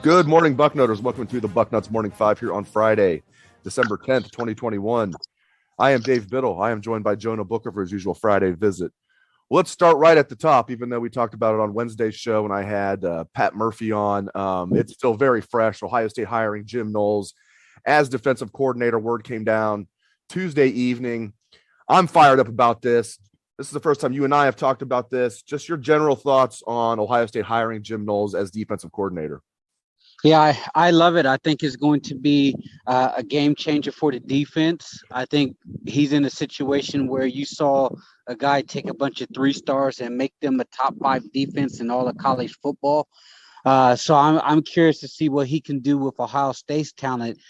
Good morning, Bucknutters. Welcome to the Bucknuts Morning 5 here on Friday, December 10th, 2021. I am Dave Biddle. I am joined by Jonah Booker for his usual Friday visit. Well, let's start right at the top, even though we talked about it on Wednesday's show and I had Pat Murphy on. It's still very fresh. Ohio State hiring Jim Knowles as defensive coordinator. Word came down Tuesday evening. I'm fired up about this. This is the first time you and I have talked about this. Just your general thoughts on Ohio State hiring Jim Knowles as defensive coordinator. Yeah, I love it. I think it's going to be a game changer for the defense. I think he's in a situation where you saw a guy take a bunch of 3-stars and make them a top 5 defense in all of college football. So I'm curious to see what he can do with Ohio State's talent.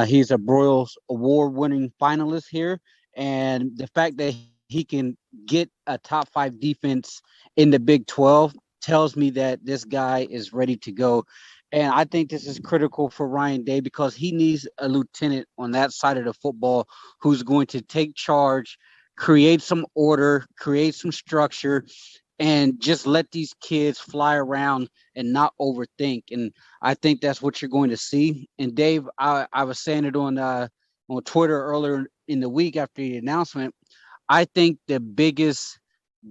He's a Broyles Award-winning finalist here, and the fact that he can get a top 5 defense in the Big 12 tells me that this guy is ready to go. And I think this is critical for Ryan Day because he needs a lieutenant on that side of the football who's going to take charge, create some order, create some structure, and just let these kids fly around and not overthink. And I think that's what you're going to see. And Dave, I was saying it on Twitter earlier in the week after the announcement. I think the biggest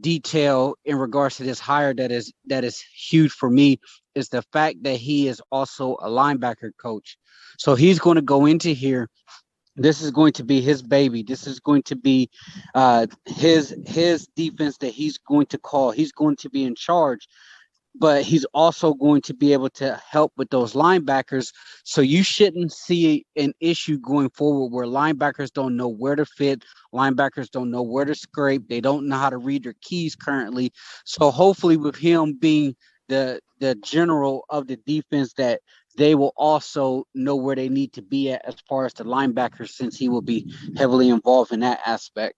detail in regards to this hire that is huge for me is the fact that he is also a linebacker coach. So he's going to go into here. This is going to be his baby. This is going to be his defense that he's going to call. He's going to be in charge, but he's also going to be able to help with those linebackers. So you shouldn't see an issue going forward where linebackers don't know where to fit. Linebackers don't know where to scrape. They don't know how to read their keys currently. So hopefully with him being the general of the defense, that they will also know where they need to be at as far as the linebackers, since he will be heavily involved in that aspect.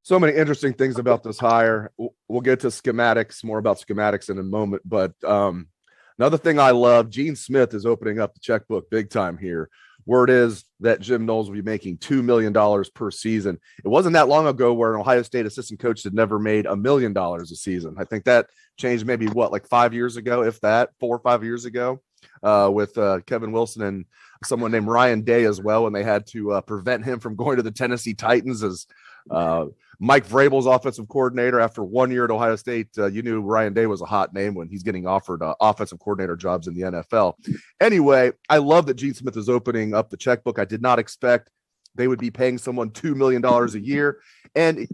So many interesting things about this hire. We'll get to more about schematics in a moment. But another thing I love, Gene Smith is opening up the checkbook big time here. Word is that Jim Knowles will be making $2 million per season. It wasn't that long ago where an Ohio State assistant coach had never made $1 million a season. I think that changed maybe like 5 years ago, if that, 4 or 5 years ago, with Kevin Wilson and someone named Ryan Day as well, when they had to prevent him from going to the Tennessee Titans as Mike Vrabel's offensive coordinator. After 1 year at Ohio State, you knew Ryan Day was a hot name when he's getting offered offensive coordinator jobs in the NFL. Anyway, I love that Gene Smith is opening up the checkbook. I did not expect they would be paying someone $2 million a year. And,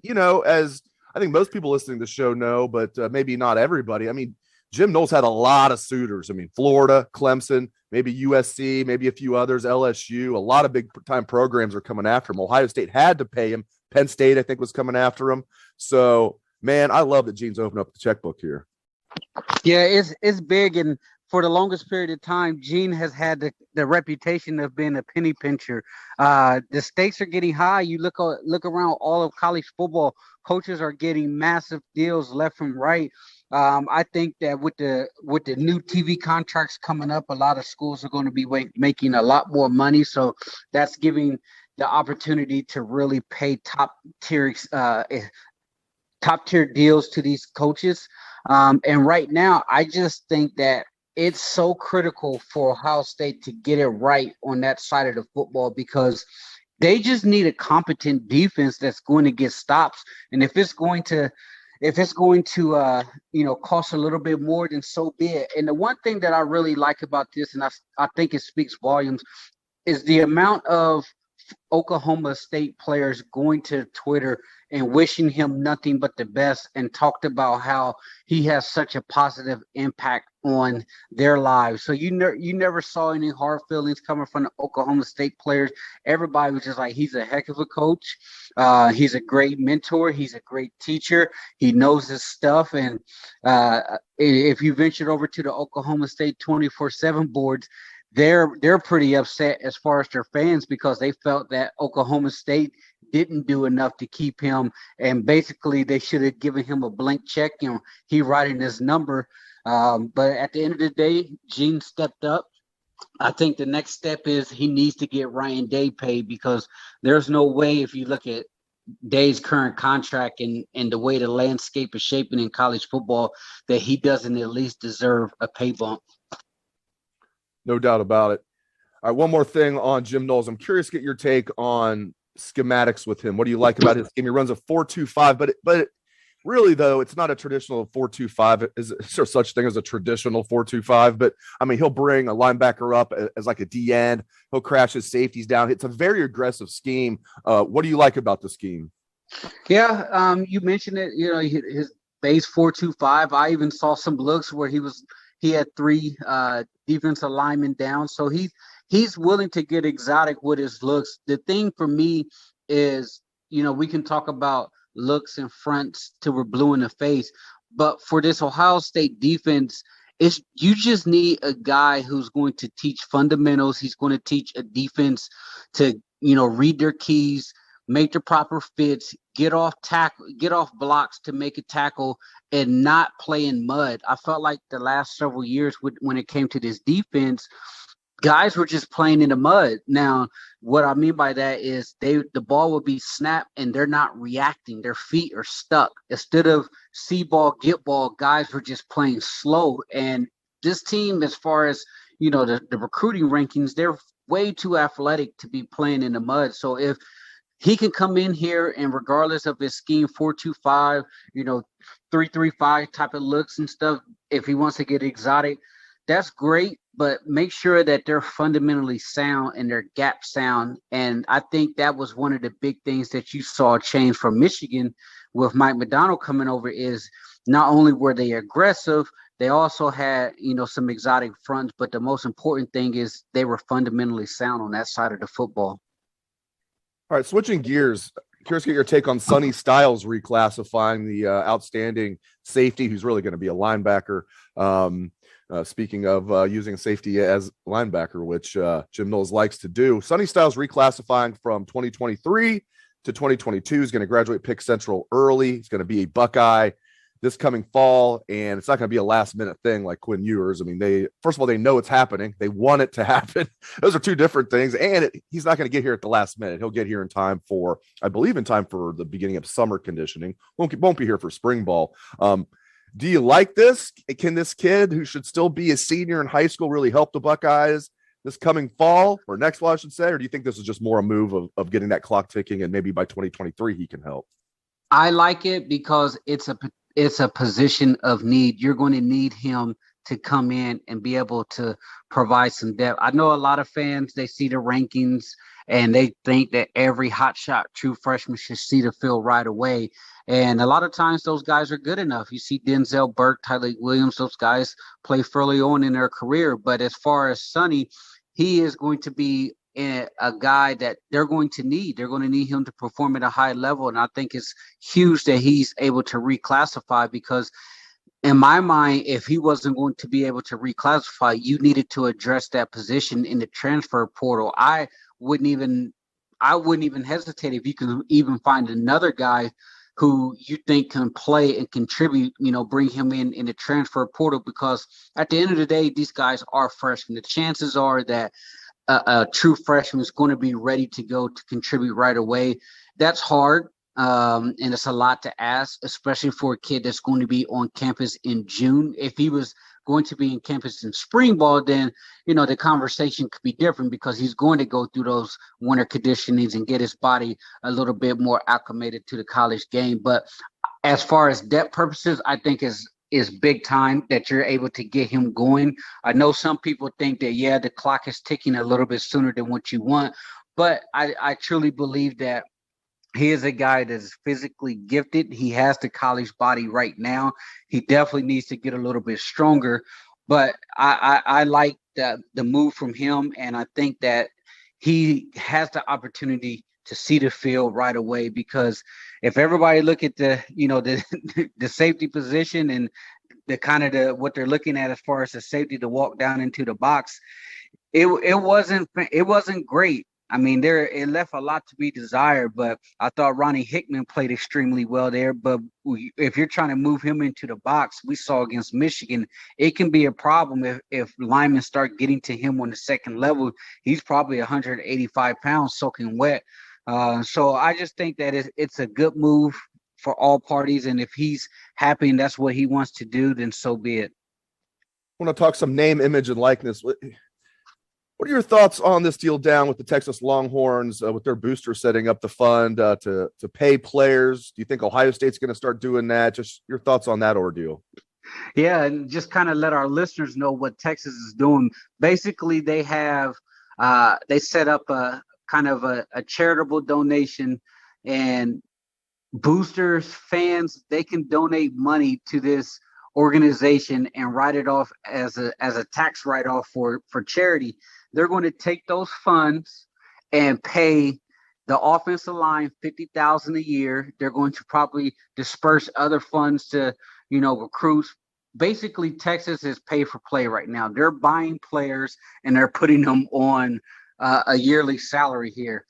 as I think most people listening to the show know, but maybe not everybody, I mean, Jim Knowles had a lot of suitors. I mean, Florida, Clemson, maybe USC, maybe a few others, LSU, a lot of big-time programs are coming after him. Ohio State had to pay him. Penn State, I think, was coming after him. So, man, I love that Gene's opened up the checkbook here. Yeah, it's big. And for the longest period of time, Gene has had the reputation of being a penny pincher. The stakes are getting high. You look around all of college football, coaches are getting massive deals left and right. I think that with the new TV contracts coming up, a lot of schools are going to be making a lot more money. So that's giving the opportunity to really pay top tier deals to these coaches. And right now, I just think that it's so critical for Ohio State to get it right on that side of the football, because they just need a competent defense that's going to get stops. And if it's going to cost a little bit more, then so be it. And the one thing that I really like about this, and I think it speaks volumes, is the amount of Oklahoma State players going to Twitter and wishing him nothing but the best, and talked about how he has such a positive impact on their lives. So you never saw any hard feelings coming from the Oklahoma State players. Everybody was just like, he's a heck of a coach. He's a great mentor. He's a great teacher. He knows his stuff. And if you ventured over to the Oklahoma State 24/7 boards, they're pretty upset as far as their fans, because they felt that Oklahoma State didn't do enough to keep him. And basically, they should have given him a blank check and he writing his number. But at the end of the day, Gene stepped up. I think the next step is he needs to get Ryan Day paid, because there's no way, if you look at Day's current contract and the way the landscape is shaping in college football, that he doesn't at least deserve a pay bump. No doubt about it. All right, one more thing on Jim Knowles. I'm curious to get your take on schematics with him. What do you like about his game? He runs a 4-2-5, but really, though, it's not a traditional 4-2-5. Is there such thing as a traditional 4-2-5? But I mean, he'll bring a linebacker up as like a D end. He'll crash his safeties down. It's a very aggressive scheme. What do you like about the scheme? Yeah, you mentioned it. You know, his base 4-2-5. I even saw some looks where he had three defensive linemen down. So he's willing to get exotic with his looks. The thing for me is, you know, we can talk about looks and fronts till we're blue in the face, but for this Ohio State defense, you just need a guy who's going to teach fundamentals. He's going to teach a defense to, you know, read their keys, make the proper fits, get off blocks to make a tackle, and not play in mud. I felt like the last several years when it came to this defense, guys were just playing in the mud. Now, what I mean by that is the ball will be snapped and they're not reacting. Their feet are stuck. Instead of see ball, get ball, guys were just playing slow. And this team, as far as, you know, the recruiting rankings, they're way too athletic to be playing in the mud. So if he can come in here and regardless of his scheme, 4-2-5, you know, 3-3-5 type of looks and stuff, if he wants to get exotic, that's great, but make sure that they're fundamentally sound and they're gap sound. And I think that was one of the big things that you saw change from Michigan with Mike McDonald coming over, is not only were they aggressive, they also had, you know, some exotic fronts, but the most important thing is they were fundamentally sound on that side of the football. All right, switching gears, curious to get your take on Sonny Styles reclassifying, the outstanding safety who's really going to be a linebacker. Speaking of using safety as linebacker, which Jim Knowles likes to do, Sonny Styles reclassifying from 2023 to 2022. He's going to graduate Pick Central early. He's going to be a Buckeye this coming fall, and it's not going to be a last-minute thing like Quinn Ewers. I mean, first of all, they know it's happening. They want it to happen. Those are two different things, and he's not going to get here at the last minute. He'll get here in time for, I believe, in time for the beginning of summer conditioning. Won't be here for spring ball. Do you like this? Can this kid, who should still be a senior in high school, really help the Buckeyes this coming fall, or next fall, I should say? Or do you think this is just more a move of getting that clock ticking and maybe by 2023 he can help? I like it because it's a position of need. You're going to need him to come in and be able to provide some depth. I know a lot of fans, they see the rankings and they think that every hotshot true freshman should see the field right away. And a lot of times those guys are good enough. You see Denzel Burke, Tyler Williams, those guys play fairly on in their career. But as far as Sonny, he is going to be a guy that they're going to need. They're going to need him to perform at a high level. And I think it's huge that he's able to reclassify, because in my mind, if he wasn't going to be able to reclassify, you needed to address that position in the transfer portal. I wouldn't even hesitate if you could even find another guy who you think can play and contribute, you know, bring him in the transfer portal, because at the end of the day, these guys are freshmen. The chances are that a true freshman is going to be ready to go to contribute right away. That's hard. And it's a lot to ask, especially for a kid that's going to be on campus in June. If he was going to be in campus in spring ball, then, you know, the conversation could be different, because he's going to go through those winter conditionings and get his body a little bit more acclimated to the college game. But as far as depth purposes, I think is big time that you're able to get him going. I know some people think that, yeah, the clock is ticking a little bit sooner than what you want, but I truly believe that he is a guy that's physically gifted. He has the college body right now. He definitely needs to get a little bit stronger, but I like the move from him, and I think that he has the opportunity to see the field right away, because if everybody look at the safety position and the kind of what they're looking at as far as the safety to walk down into the box, it wasn't great. I mean, it left a lot to be desired, but I thought Ronnie Hickman played extremely well there. But if you're trying to move him into the box, we saw against Michigan, it can be a problem if linemen start getting to him on the second level. He's probably 185 pounds soaking wet. So I just think that it's a good move for all parties. And if he's happy and that's what he wants to do, then so be it. I want to talk some name, image, and likeness. What are your thoughts on this deal down with the Texas Longhorns with their booster setting up the fund to pay players? Do you think Ohio State's going to start doing that? Just your thoughts on that ordeal. Yeah, and just kind of let our listeners know what Texas is doing. Basically, they have they set up a kind of a charitable donation, and boosters, fans, they can donate money to this organization and write it off as a tax write-off for charity. They're going to take those funds and pay the offensive line $50,000 a year. They're going to probably disperse other funds to, recruits. Basically, Texas is pay for play right now. They're buying players and they're putting them on a yearly salary here.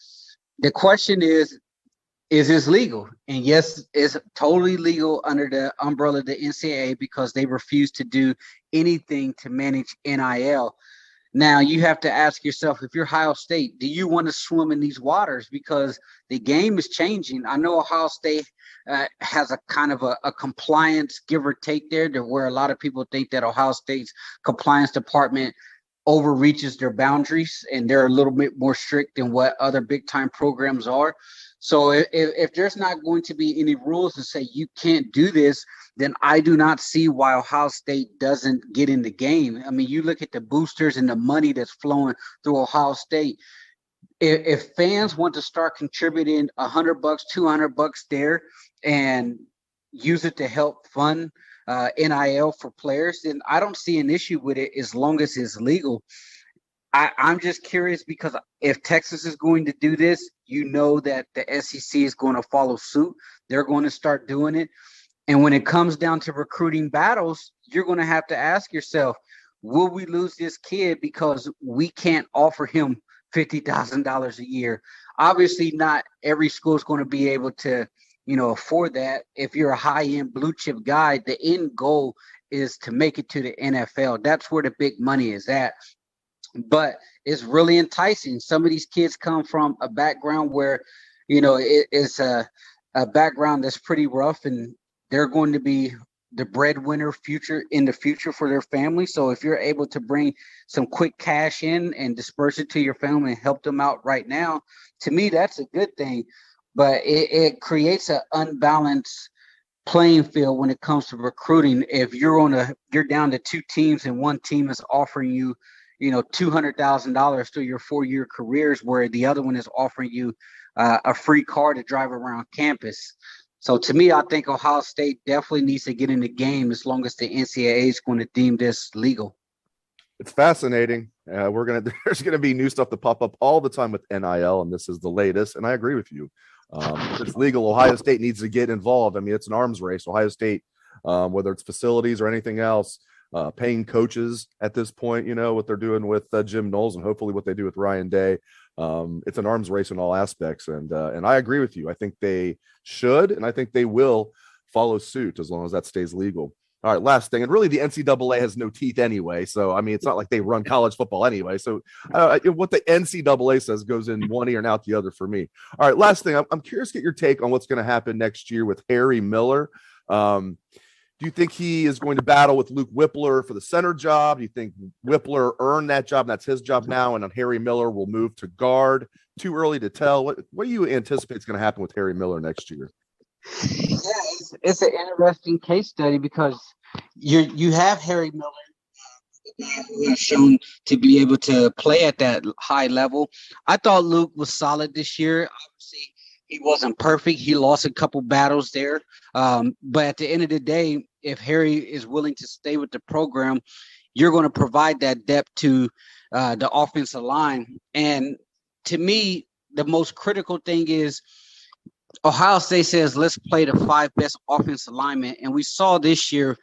The question is this legal? And yes, it's totally legal under the umbrella of the NCAA because they refuse to do anything to manage NIL. Now, you have to ask yourself, if you're Ohio State, do you want to swim in these waters? Because the game is changing. I know Ohio State has a kind of a compliance give or take there, where a lot of people think that Ohio State's compliance department overreaches their boundaries and they're a little bit more strict than what other big time programs are. So if there's not going to be any rules to say you can't do this, then I do not see why Ohio State doesn't get in the game. I mean, you look at the boosters and the money that's flowing through Ohio State. If fans want to start contributing $100, $200 there and use it to help fund NIL for players, then I don't see an issue with it as long as it's legal. I'm just curious because if Texas is going to do this, that the SEC is going to follow suit. They're going to start doing it. And when it comes down to recruiting battles, you're going to have to ask yourself, will we lose this kid because we can't offer him $50,000 a year? Obviously, not every school is going to be able to, afford that. If you're a high-end blue chip guy, the end goal is to make it to the NFL. That's where the big money is at. But it's really enticing. Some of these kids come from a background where, it's a background that's pretty rough, and they're going to be the breadwinner in the future for their family. So if you're able to bring some quick cash in and disperse it to your family and help them out right now, to me, that's a good thing. But it creates an unbalanced playing field when it comes to recruiting. If you're down to two teams and one team is offering you, $200,000 through your 4-year careers, where the other one is offering you a free car to drive around campus. So to me, I think Ohio State definitely needs to get in the game as long as the NCAA is going to deem this legal. It's fascinating. There's gonna be new stuff to pop up all the time with NIL, and this is the latest. And I agree with you. If it's legal, Ohio State needs to get involved. I mean, it's an arms race. Ohio State, whether it's facilities or anything else, paying coaches at this point, what they're doing with Jim Knowles and hopefully what they do with Ryan Day. It's an arms race in all aspects. And I agree with you. I think they should, and I think they will follow suit as long as that stays legal. All right, last thing. And really the NCAA has no teeth anyway. So, I mean, it's not like they run college football anyway. So what the NCAA says goes in one ear and out the other for me. All right, last thing. I'm curious to get your take on what's going to happen next year with Harry Miller. Do you think he is going to battle with Luke Wypler for the center job? Do you think Wypler earned that job and that's his job now, and Harry Miller will move to guard? Too early to tell. What do you anticipate is going to happen with Harry Miller next year? Yeah, it's an interesting case study because you have Harry Miller, who has shown to be able to play at that high level. I thought Luke was solid this year. Obviously, he wasn't perfect. He lost a couple battles there. But at the end of the day, if Harry is willing to stay with the program, you're going to provide that depth to the offensive line. And to me, the most critical thing is Ohio State says, let's play the 5 best offensive linemen. And we saw this year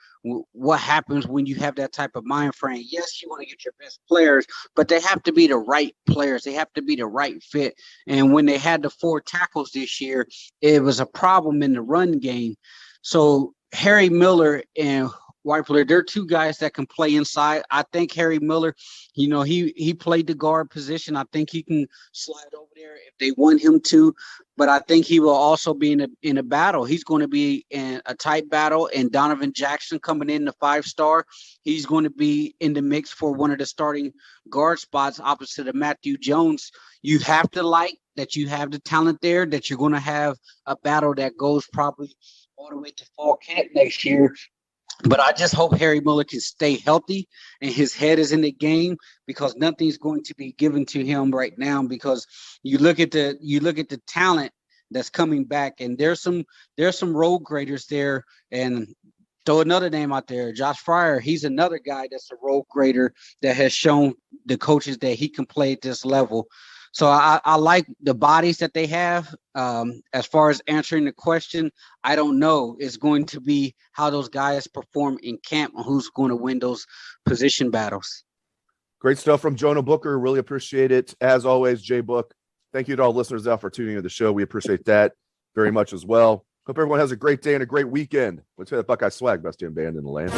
what happens when you have that type of mind frame. Yes, you want to get your best players, but they have to be the right players. They have to be the right fit. And when they had the 4 tackles this year, it was a problem in the run game. So Harry Miller and Wypler, they're 2 guys that can play inside. I think Harry Miller, he played the guard position. I think he can slide over there if they want him to, but I think he will also be in a battle. He's going to be in a tight battle, and Donovan Jackson coming in the 5-star. He's going to be in the mix for one of the starting guard spots opposite of Matthew Jones. You have to like that you have the talent there, that you're going to have a battle that goes probably all the way to fall camp next year. But I just hope Harry Miller can stay healthy and his head is in the game, because nothing's going to be given to him right now. Because you look at the talent that's coming back, and there's some road graders there. And throw another name out there, Josh Fryer. He's another guy that's a road grader that has shown the coaches that he can play at this level. So I like the bodies that they have. As far as answering the question, I don't know. It's going to be how those guys perform in camp and who's going to win those position battles. Great stuff from Jonah Booker. Really appreciate it. As always, JBook, thank you to all listeners out for tuning into the show. We appreciate that very much as well. Hope everyone has a great day and a great weekend. Let's hit that Buckeye swag, best damn band in the land.